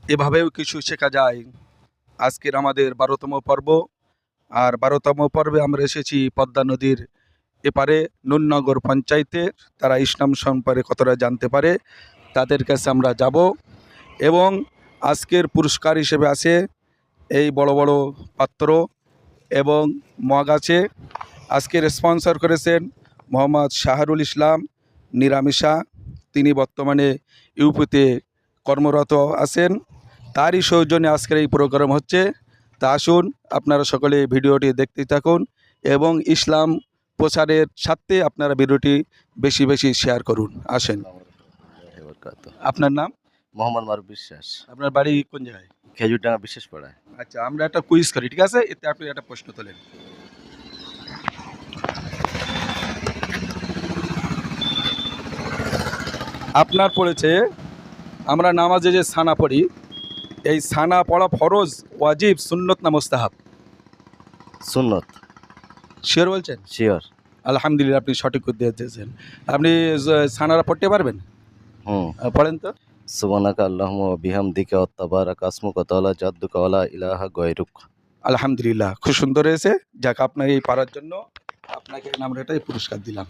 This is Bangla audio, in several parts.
এভাবেও কিছু শেখা যায়। আজকের আমাদের 12তম পর্ব, আর 12তম পর্বে আমরা এসেছি পদ্মা নদীর এপারে নুননগর পঞ্চায়েতে। তারা ইসলাম সম্পর্কে কতটা জানতে পারে তাদের কাছে আমরা যাব, এবং আজকের পুরস্কার হিসেবে আছে এই বড় বড় পাত্র এবং মগ আছে। আজকের স্পন্সর করেছেন মোহাম্মদ শাহরুল ইসলাম নিরামিষা, তিনি বর্তমানে ইউপিতে কর্মরত আছেন। তারই সৌজন্যে আজকের এই প্রোগ্রাম হচ্ছে। তা আসুন আপনারা সকলে ভিডিওটি দেখতে থাকুন এবং ইসলাম প্রচারের স্বার্থে আপনারা ভিডিওটি বেশি বেশি শেয়ার করুন। আসেন। আপনার নাম? মোহাম্মদ মারুফ বিশ্বাস। আপনার বাড়ি কোন জায়গায়? খেজুরডাঙ্গা বিশ্বাস পাড়ায়। আচ্ছা, আমরা একটা কুইজ করি, ঠিক আছে? এতে আপনি একটা প্রশ্ন তোলেন। আপনার পড়েছে, আমরা নামাজে যে সানা পড়ি, এই সানা পড়া ফরজ, ওয়াজিব, সুন্নত না মুস্তাহাব? সুন্নত। শিওর বলছেন? শিওর। আলহামদুলিল্লাহ, আপনি সঠিক উত্তর দিয়েছেন। আপনি সানারা পড়তে পারবেন? পড়েন তো। সুবহানাকা আল্লাহুম্মা ওয়া বিহামদিকা ওয়া তাবারাকা আসমুকা ওয়া তাআলা জাদ্দুকা ওয়া লা ইলাহা গায়রুক। আলহামদুলিল্লাহ, খুব সুন্দর হয়েছে। যাক, আপনাকে এই পারার জন্য আপনাকে আমরা এটাই পুরস্কার দিলাম।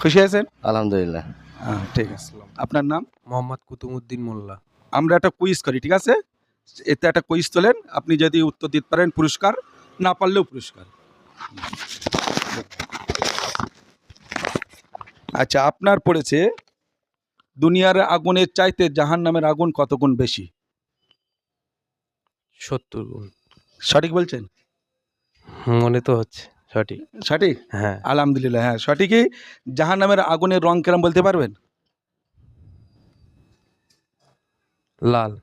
খুশি আছেন? আলহামদুলিল্লাহ। হ্যাঁ, ঠিক আছে। আপনার নাম? মোহাম্মদ কুতুমউদ্দিন মোল্লা। আমরা একটা কুইজ করি, ঠিক আছে? এতে একটা কুইজ তোলেন, আপনি যদি উত্তর দিতে পারেন পুরস্কার, না পারলেও পুরস্কার। আচ্ছা, আপনার পড়েছে দুনিয়ার আগুনের চাইতে জাহান্নামের আগুন কত গুণ বেশি? 70 গুণ। সঠিক বলছেন? মনে তো হচ্ছে সঠিক। সঠিক? হ্যাঁ। আলহামদুলিল্লাহ, হ্যাঁ সঠিকই। জাহান্নামের আগুনের রং কেরম বলতে পারবেন? লাল।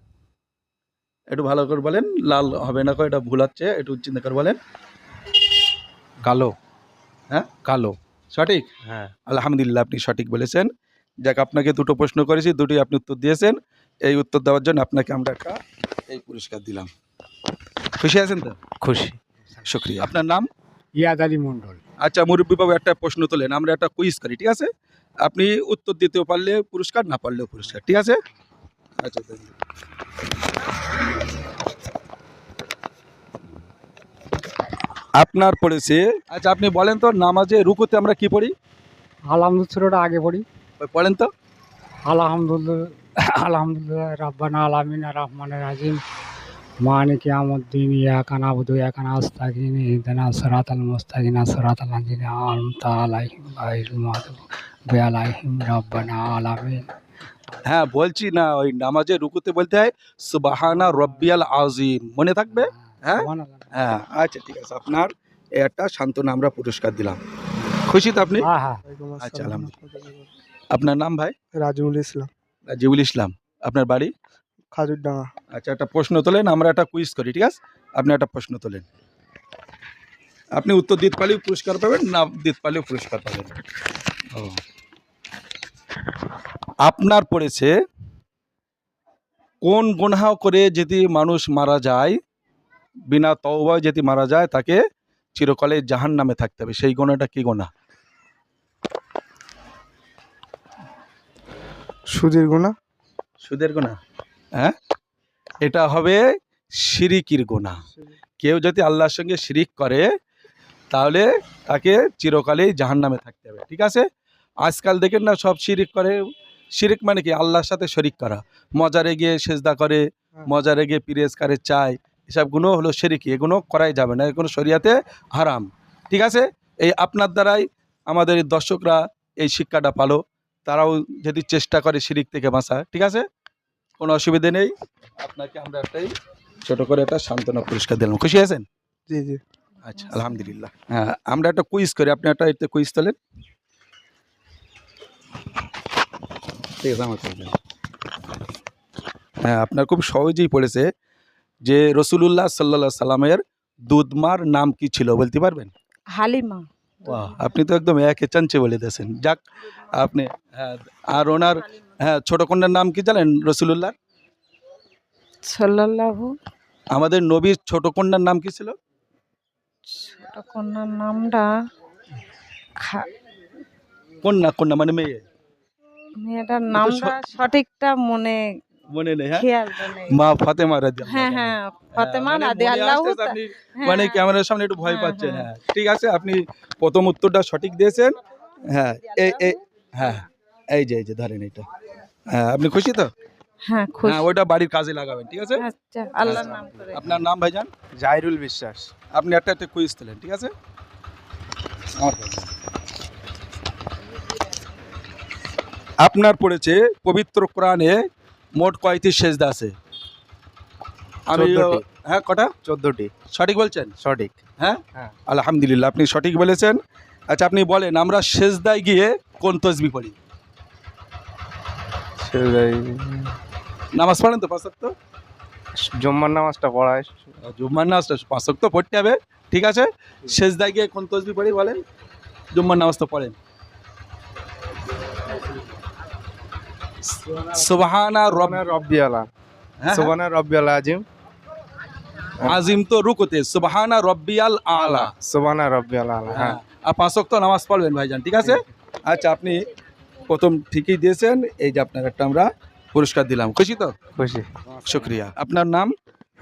একটু ভালো করে বলেন। লাল হবে না, এটা ভুল হচ্ছে, একটু চিন্তা করে বলেন। কালো। হ্যাঁ, কালো। সঠিক? হ্যাঁ। আলহামদুলিল্লাহ, আপনি সঠিক বলেছেন। যাক, আপনাকে দুটো প্রশ্ন করেছি, দুটোই আপনি উত্তর দিয়েছেন। এই উত্তর দেওয়ার জন্য আপনাকে আমরা একটা এই পুরস্কার দিলাম। খুশি আছেন তো? খুশি। শুকরিয়া। আপনার নাম? ইয়াদ আলী মন্ডল। আচ্ছা মুরব্বী বাবু, একটা প্রশ্ন তোলেন, আমরা একটা কুইজ করি, ঠিক আছে? আপনি উত্তর দিতেও পারলে পুরস্কার, না পারলেও পুরস্কার, ঠিক আছে? আচ্ছা, আপনার পড়েছে, আচ্ছা আপনি বলেন তো, নামাজে রুকুতে আমরা কি পড়ি? আলহামদুলিল্লাহটা আগে পড়ি। পড়েন তো। আলহামদুলিল্লাহ রাব্বানা আলামিন আর রহমানির রাহিম মালিকি ইয়াউমিদ্দিন ইয়াকা না'বুদু ওয়া ইয়াকা নাস্তাঈন ইহদিনাস সিরাতাল মুস্তাকিম সিরাতাল লাযিনা আন'আমতা আলাইহিম গায়রিল মাগদুবি আলাইহিম রাব্বানা আলামিন। হ্যাঁ বলছি না, ওই নামাজে রুকুতে বলতে হয় সুবহানা রব্বিয়াল আযীম, মনে থাকবে? হ্যাঁ হ্যাঁ, আচ্ছা ঠিক আছে। আপনার একটা সান্ত্বনা আমরা পুরস্কার দিলাম। খুশি তো আপনি? হ্যাঁ হ্যাঁ। আচ্ছা, আলহামদুলিল্লাহ। আপনার নাম ভাই? রাজিউল ইসলাম। রাজিউল ইসলাম। আপনার বাড়ি? খাজুরডাঙ্গা। আচ্ছা, একটা প্রশ্ন তোলেন, আমরা একটা কুইজ করি, ঠিক আছে? আপনি একটা প্রশ্ন তোলেন, আপনি উত্তর দিতে পারলেও পুরস্কার পাবেন, না দিতে পারলেও পুরস্কার পাবেন। ও, আপনার পড়েছে কোন গুনাহ করে যদি মানুষ মারা যায়, বিনা তওবায় যদি মারা যায়, তাকে চিরকালে জাহান্নামে থাকতে হবে, সেই গুনাহটা কি গুনাহ? সুদের গুনাহ। সুদের গুনাহ? হ্যাঁ, এটা হবে শিরিকির গুনাহ। কেউ যদি আল্লাহর সঙ্গে শিরিক করে তাহলে তাকে চিরকালেই জাহান্নামে থাকতে হবে, ঠিক আছে? আজকাল দেখেন না, সব শিরিক করে। শিরিক মানে কি? আল্লাহর সাথে শরিক করা। মজারে গিয়ে সেজদা করে, মজারে গিয়ে পিরেজকারে চায়, এসবগুলো হলো শিরিকি। এগুলো করাই যাবে না, এগুলো শরিয়াতে হারাম, ঠিক আছে? এই আপনার দ্বারাই আমাদের এই দর্শকরা এই শিক্ষাটা পালো, তারাও যদি চেষ্টা করে শিরিক থেকে বাঁচা, ঠিক আছে? কোনো অসুবিধে নেই। আপনাকে আমরা একটাই ছোট করে একটা সান্ত্বনা পুরস্কার দিলাম। খুশি আছেন? জি জি। আচ্ছা, আলহামদুলিল্লাহ। হ্যাঁ, আমরা একটা কুইজ করি, আপনি একটা এতে কুইজ তোলেন, ঠিক আছে? আমার করবেন। হ্যাঁ, আপনার খুব সহজেই পড়েছে যে রসুলুল্লাহ সাল্লাল্লাহু সাল্লামের দুধমার নাম কি ছিল, বলতে পারবেন? হালিমা। বাহ, আপনি তো একদম একে চাঞ্চে বলে দিয়েছেন। যাক, আপনি হ্যাঁ, আর ওনার হ্যাঁ ছোট কন্যার নাম কি জানেন রসুলুল্লাহ? সাল্লাল্লাহু। আমাদের নবীর ছোট কন্যার নাম কি ছিল? ছোট কন্যার নামটা কন্যা, কন্যা মানে মেয়ে। মেয়েটার নামটা সঠিকটা মনে মনে নেই, হ্যাঁ? খেয়ালটা নেই। মা ফাতেমা রাদিয়াল্লাহু হ্যাঁ, তাআলা। হ্যাঁ, হ্যাঁ, ফাতেমা মানে মনে রাদিয়াল্লাহু আসতেছে আপনি হ্যাঁ, মানে ক্যামেরার সামনে একটু ভয় হ্যাঁ, পাচ্ছেন। হ্যাঁ। হ্যাঁ, ঠিক আছে, আপনি প্রথম উত্তরটা সঠিক দিয়েছেন। হ্যাঁ, এই হ্যাঁ, এই যে ধরেন এটা। হ্যাঁ, আপনি খুশি তো? হ্যাঁ, খুশি। হ্যাঁ, ওইটা বাড়ির কাজে লাগাবেন, ঠিক আছে? আচ্ছা, আল্লাহর নাম করে। আপনার নাম ভাইজান? জাহিরুল বিশ্বাস। আপনি একটা কুইজ দিলেন, ঠিক আছে? আমার কাছে। আপনার পড়েছে পবিত্র কোরআনে মোট কয়টি সেজদা আছে? আমি 14টি। হ্যাঁ, কটা? 14টি। সঠিক বলছেন? সঠিক। হ্যাঁ, হ্যাঁ। আলহামদুলিল্লাহ, আপনি সঠিক বলেছেন। আচ্ছা, আপনি বলেন আমরা সেজদায় গিয়ে কোন তসবিহ পড়ি? নামাজ পড়েন তো পাঁচ ওয়াক্ত? জুম্মার নামাজটা পড়ায়। জুম্মার নামাজ পাঁচ ওয়াক্ত পড়তে হবে, ঠিক আছে? সেজদায় গিয়ে কোন তসবিহ পড়ি বলেন? জুম্মার নামাজ তো পড়েন। সুবহানা রব্বিয়ালা। হ্যাঁ, সুবহানা রব্বিয়াল আজিম। আজিম তো রুকুতে, সুবহানা রব্বিয়াল আলা। সুবহানা রব্বিয়াল আলা। হ্যাঁ, আর পাঁচ ওয়াক্ত নামাজ পড়বেন ভাইজান, ঠিক আছে? আচ্ছা, আপনি প্রথম ঠিকই দিয়েছেন, এই যে আপনার একটা আমরা পুরস্কার দিলাম, খুশি তো? খুশি। শুক্রিয়া। আপনার নাম?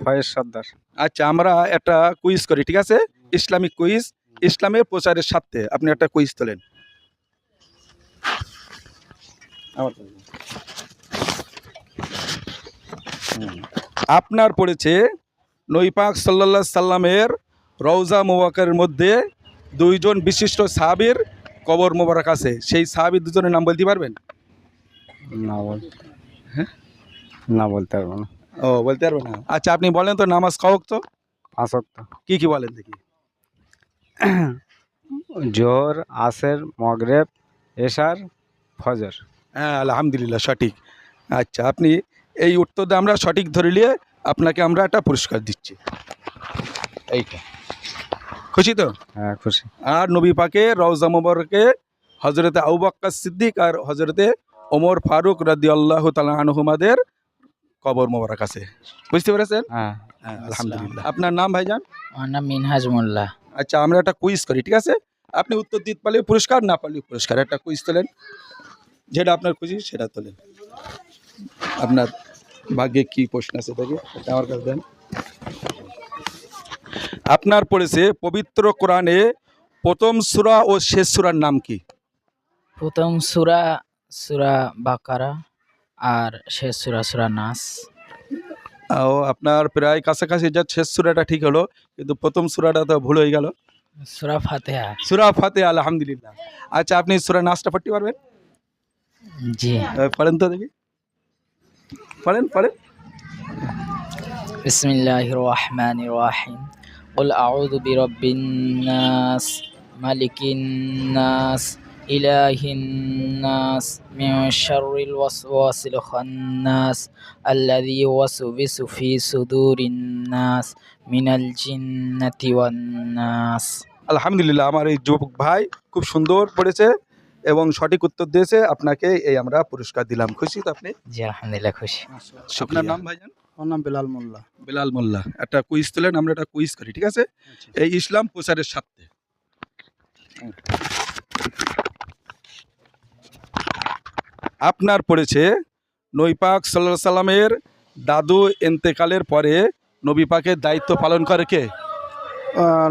ফয়েজ সর্দার। আচ্ছা, আমরা একটা কুইজ করি, ঠিক আছে? ইসলামিক কুইজ, ইসলামের প্রচারের স্বার্থে আপনি একটা কুইজ তোলেন। আপনার পড়েছে নবী পাক সাল্লাল্লাহু আলাইহি সাল্লামের রওজা মুবারকের মধ্যে দুইজন বিশিষ্ট সাহাবীর কবর মোবারক আছে, সেই সাহাবী দুজনের নাম বলতে পারবেন? না বল। হ্যাঁ? না বলতে পারবো না। ও, বলতে পারবেন না? আচ্ছা, আপনি বলেন তো নামাজ কওয়াক্ত তো? 5 ওয়াক্ত। কি বলেন দেখি? জোহর, আসর, মাগরিব, এশার, ফজর। হ্যাঁ, আলহামদুলিল্লাহ, সঠিক। আচ্ছা, আপনি এই উত্তরটা আমরা সঠিক ধরে নিয়ে আপনাকে আমরা একটা পুরস্কার দিচ্ছি, এইটা। খুশি তো? হ্যাঁ, খুশি। আর নবী পাকের রওজা মুবারকে হযরতে আবু বকর সিদ্দিক আর হযরতে ওমর ফারুক রাদিয়াল্লাহু তাআলা আনহুমাদের কবর মোবারক আছে, বুঝতে পেরেছেন? হ্যাঁ। হ্যাঁ, আলহামদুলিল্লাহ। আপনার নাম ভাইজান? আমার নাম মিনহাজ মোল্লা। আচ্ছা, আমরা একটা কুইজ করি, ঠিক আছে? আপনি উত্তর দিতে পারলে পুরস্কার, না পারলে পুরস্কার। একটা কুইজ তোলেন, যেটা আপনার খুশি সেটা তোলেন। আপনার ভাগ্যে কি প্রশ্ন আছে দেখি, এটা আমার কাছে দেন। আপনার পড়েছে পবিত্র কোরআনে প্রথম সূরা ও শেষ সূরার নাম কি? প্রথম সূরা বাকারা আর শেষ সূরা নাস। ও, আপনার প্রায় কাছাকাছি, যা শেষ সূরাটা ঠিক হলো, কিন্তু প্রথম সূরাটা তো ভুল হয়ে গেল। সূরা ফাতিহা। সূরা ফাতিহা, আলহামদুলিল্লাহ। আচ্ছা, আপনি সূরা নাসটা পড়তে পারবেন? জি। পড়েন তো দেখি, পড়েন। বিসমিল্লাহির রহমানির রহিম। কুল আউযু বিরাব্বিন নাস, মালিকিন নাস, ইলাহিন নাস, মিন শাররিল ওয়াসওয়াসিল খান্নাস, আল্লাযী ইউওয়াসবিসু ফি সুদুরিন নাস, মিনাল জিন্নাতি ওয়ান নাস। আলহামদুলিল্লাহ, আমার এই যুবক ভাই খুব সুন্দর পড়েছে এবং সঠিক উত্তর দিয়েছে। আপনাকে এই আমরা পুরস্কার দিলাম, খুশি তো আপনি? জি, আলহামদুলিল্লাহ খুশি। আপনার নাম ভাইজান? আমার নাম বেলাল মোল্লা। বেলাল মোল্লা। একটা কুইজ তোলেন, আমরা একটা কুইজ করি, ঠিক আছে? এই ইসলাম প্রচারের স্বার্থে। আপনার পড়েছে নবী পাক সাল্লাল্লাহু আলাইহি সাল্লামের দাদু ইন্তেকালের পরে নবী পাকের দায়িত্ব পালন করে কে?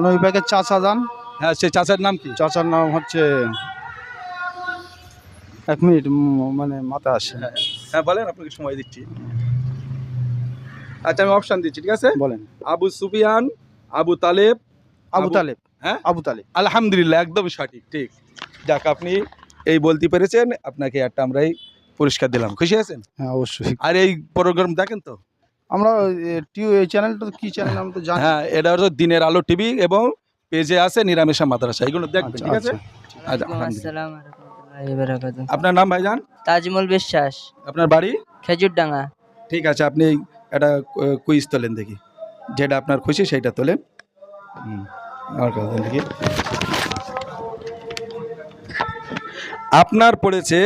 নবী পাকের চাচা যান। হ্যাঁ, সে চাচার নাম কি? চাচার নাম হচ্ছে, 1 মিনিট মানে মাথা আসে। হ্যাঁ, বলেন, আপনাকে সময় দিচ্ছি। আচ্ছা, আমি অপশন দিচ্ছি, ঠিক আছে? বলেন। আবু সুফিয়ান, আবু তালেব, আবু তালেব। হ্যাঁ, আবু তালেব। আলহামদুলিল্লাহ, একদম সঠিক, ঠিক। যাক, আপনি এই বলতে পেরেছেন, আপনাকে একটা আমরা এই পুরস্কার দিলাম, খুশি আছেন? হ্যাঁ, অবশ্যই। আর এই প্রোগ্রাম দেখেন তো? আমরা এই চ্যানেলটা কি চ্যানেল আমি তো জানি। হ্যাঁ, এটা হচ্ছে দিনের আলো টিভি এবং পেজে আছে নিরামিষা মাদ্রাসা, এগুলো দেখবেন, আচ্ছা, ঠিক আছে? আচ্ছা। আচ্ছা, আলহামদুলিল্লাহ। আসসালামু আলাইকুম ওয়া রাহমাতুল্লাহি ওয়া বারাকাতুহু। আপনার নাম ভাইজান? তাজমুল বিশ্বাস, আপনার বাড়ি? খেজুরডাঙ্গা। ঠিক আছে, আপনি একটা কুইজ তোলেন দেখি, যেটা আপনার খুশি সেইটা তোলেন। আমার কাছে দেন দেখি। আপনার পড়েছে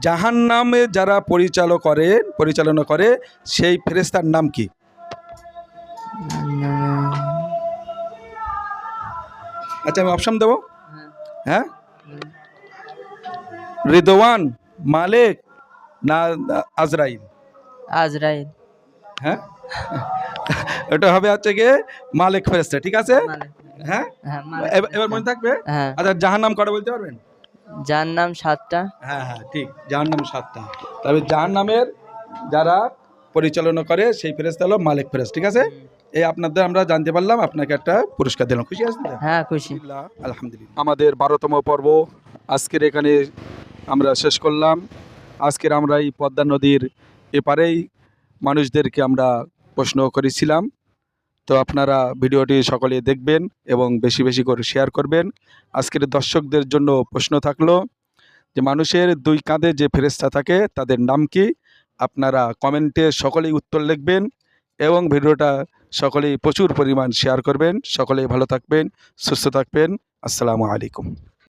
জাহান্নামে যারা পরিচালনা করে সেই ফেরেশতার নাম কি? আচ্ছা, আমি অপশন দেবো। হ্যাঁ, রিদওয়ান, মালিক, না আজরাইল? আজরাইল। হ্যাঁ এটা হবে হচ্ছে গিয়ে মালিক ফেরেশতা, ঠিক আছে? মালিক। হ্যাঁ, হ্যাঁ মালিক এবার মনে ফেরেশতা। থাকবে। হ্যাঁ। আচ্ছা জাহান্নাম কটা বলতে পারবেন? জাহান্নাম 7টা। হ্যাঁ হ্যাঁ ঠিক, জাহান্নাম 7টা। তবে জাহান্নামের যারা পরিচালনা করে সেই ফেরেশতা হলো মালিক ফেরেশতা, ঠিক আছে? এই আপনাদের আমরা জানতে পারলাম, আপনাকে একটা পুরস্কার দিলাম, খুশি আছেন তো? হ্যাঁ খুশি। আলহামদুলিল্লাহ। আমাদের 12তম পর্ব আজকের এখানে আমরা শেষ করলাম। আজকের আমরা এই পদ্মা নদীর এপারেই মানুষদেরকে আমরা প্রশ্ন করেছিলাম। তো আপনারা ভিডিওটি সকলে দেখবেন এবং বেশি বেশি করে শেয়ার করবেন। আজকের দর্শকদের জন্য প্রশ্ন থাকলো যে মানুষের দুই কাঁধে যে ফেরেশতা থাকে তাদের নাম কি? আপনারা কমেন্টে সকলেই উত্তর লিখবেন এবং ভিডিওটা সকলেই প্রচুর পরিমাণ শেয়ার করবেন। সকলেই ভালো থাকবেন, সুস্থ থাকবেন। আসসালামু আলাইকুম।